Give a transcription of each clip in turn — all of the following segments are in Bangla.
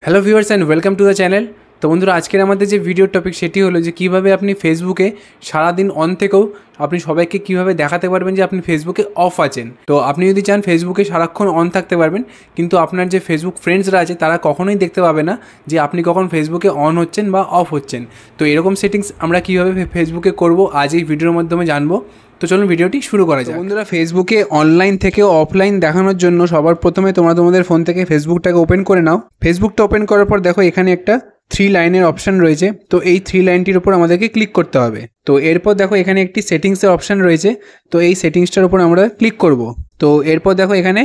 Hello viewers and welcome to the channel. তো বন্ধুরা, আজকের আমাদের যে ভিডিও টপিক সেটি হলো যে কীভাবে আপনি ফেসবুকে সারাদিন অন থেকেও আপনি সবাইকে কীভাবে দেখাতে পারবেন যে আপনি ফেসবুকে অফ আছেন। তো আপনি যদি চান ফেসবুকে সারাক্ষণ অন থাকতে পারবেন, কিন্তু আপনার যে ফেসবুক ফ্রেন্ডসরা আছে তারা কখনোই দেখতে পাবে না যে আপনি কখন ফেসবুকে অন হচ্ছেন বা অফ হচ্ছেন। তো এরকম সেটিংস আমরা কীভাবে ফেসবুকে করব আজ এই ভিডিওর মাধ্যমে জানবো। তো চলুন ভিডিওটি শুরু করা যায়। বন্ধুরা, ফেসবুকে অনলাইন থেকেও অফলাইন দেখানোর জন্য সবার প্রথমে তোমরা তোমাদের ফোন থেকে ফেসবুকটাকে ওপেন করে নাও। ফেসবুকটা ওপেন করার পর দেখো এখানে একটা 3 লাইনের অপশান রয়েছে। তো এই 3 লাইনটির উপর আমাদেরকে ক্লিক করতে হবে। তো এরপর দেখো এখানে একটি সেটিংসের অপশান রয়েছে। তো এই সেটিংসটার উপর আমরা ক্লিক করব। তো এরপর দেখো এখানে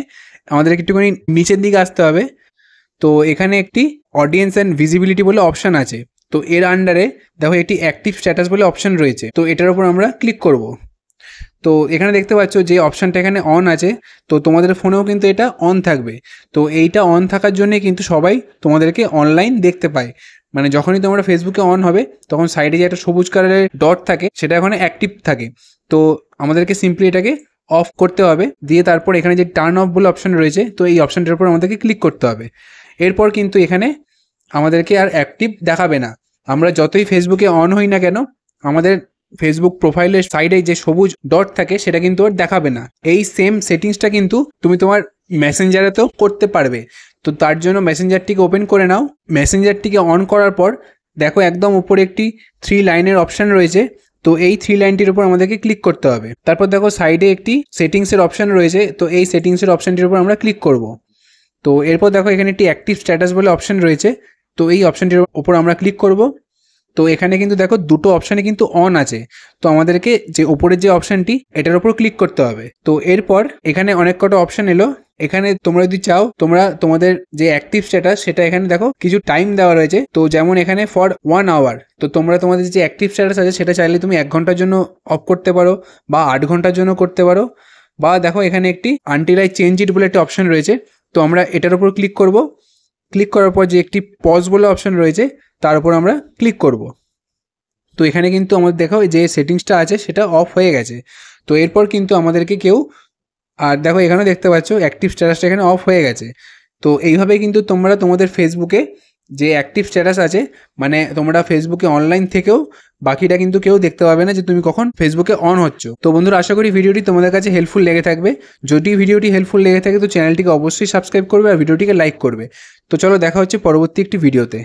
আমাদের একটুখানি নিচের দিকে আসতে হবে। তো এখানে একটি অডিয়েন্স অ্যান্ড ভিজিবিলিটি বলে অপশান আছে। তো এর আন্ডারে দেখো একটি অ্যাক্টিভ স্ট্যাটাস বলে অপশান রয়েছে। তো এটার উপর আমরা ক্লিক করব। তো এখানে দেখতে পাচ্ছ যে অপশানটা এখানে অন আছে। তো তোমাদের ফোনেও কিন্তু এটা অন থাকবে। তো এইটা অন থাকার জন্যে কিন্তু সবাই তোমাদেরকে অনলাইন দেখতে পায়। মানে যখনই তোমরা ফেসবুকে অন হবে তখন সাইডে যে একটা সবুজ কালারের ডট থাকে সেটা এখানে অ্যাক্টিভ থাকে। তো আমাদেরকে সিম্পলি এটাকে অফ করতে হবে। দিয়ে তারপর এখানে যে টার্ন অফ বলে অপশান রয়েছে, তো এই অপশানটার উপর আমাদেরকে ক্লিক করতে হবে। এরপর কিন্তু এখানে আমাদেরকে আর অ্যাক্টিভ দেখাবে না। আমরা যতই ফেসবুকে অন হই না কেন, আমাদের ফেসবুক প্রোফাইলের সাইডে যে সবুজ ডট থাকে সেটা কিন্তু আর দেখাবে না। এই সেম সেটিংসটা কিন্তু তুমি তোমার মেসেঞ্জারেতেও করতে পারবে। তো তার জন্য মেসেঞ্জারটিকে ওপেন করে নাও। মেসেঞ্জারটিকে অন করার পর দেখো একদম উপরে একটি 3 লাইনের অপশান রয়েছে। তো এই 3 লাইনটির উপর আমাদেরকে ক্লিক করতে হবে। তারপর দেখো সাইডে একটি সেটিংসের অপশান রয়েছে। তো এই সেটিংসের অপশানটির উপর আমরা ক্লিক করব। তো এরপর দেখো এখানে একটি অ্যাক্টিভ স্ট্যাটাস বলে অপশান রয়েছে। তো এই অপশানটির উপর আমরা ক্লিক করব। তো এখানে কিন্তু দেখো দুটো অপশানে কিন্তু অন আছে। তো আমাদেরকে যে উপরের যে অপশানটি এটার উপর ক্লিক করতে হবে। তো এরপর এখানে অনেক কটা অপশান এলো। এখানে তোমরা যদি চাও তোমরা তোমাদের যে অ্যাক্টিভ স্ট্যাটাস সেটা এখানে দেখো কিছু টাইম দেওয়া রয়েছে। তো যেমন এখানে ফর 1 আওয়ার। তো তোমরা তোমাদের যে অ্যাক্টিভ স্ট্যাটাস আছে সেটা চাইলে তুমি 1 ঘন্টার জন্য অফ করতে পারো বা 8 ঘন্টার জন্য করতে পারো। বা দেখো এখানে একটি আনটিল আই চেঞ্জ ইট বলে একটা অপশান রয়েছে। তো আমরা এটার উপর ক্লিক করব। ক্লিক করার পর যে একটি পজ বলে অপশান রয়েছে তার উপর আমরা ক্লিক করব। তো এখানে কিন্তু আমাদের দেখো যে সেটিংসটা আছে সেটা অফ হয়ে গেছে। তো এরপর কিন্তু আমাদেরকে কেউ আর দেখো এখানেও দেখতে পাচ্ছ অ্যাক্টিভ স্ট্যাটাসটা এখানে অফ হয়ে গেছে। তো এইভাবে কিন্তু তোমরা তোমাদের ফেসবুকে যে অ্যাক্টিভ স্ট্যাটাস আছে, মানে তোমরা ফেসবুকে অনলাইন থেকেও বাকিটা কিন্তু কেউ দেখতে পাবে না যে তুমি কখন ফেসবুকে অন হচ্ছ। তো বন্ধুরা, আশা করি ভিডিওটি তোমাদের কাছে হেল্পফুল লেগে থাকবে। যদি ভিডিওটি হেল্পফুল লেগে থাকে তো চ্যানেলটিকে অবশ্যই সাবস্ক্রাইব করবে আর ভিডিওটিকে লাইক করবে। তো চলো দেখা হচ্ছে পরবর্তী একটি ভিডিওতে।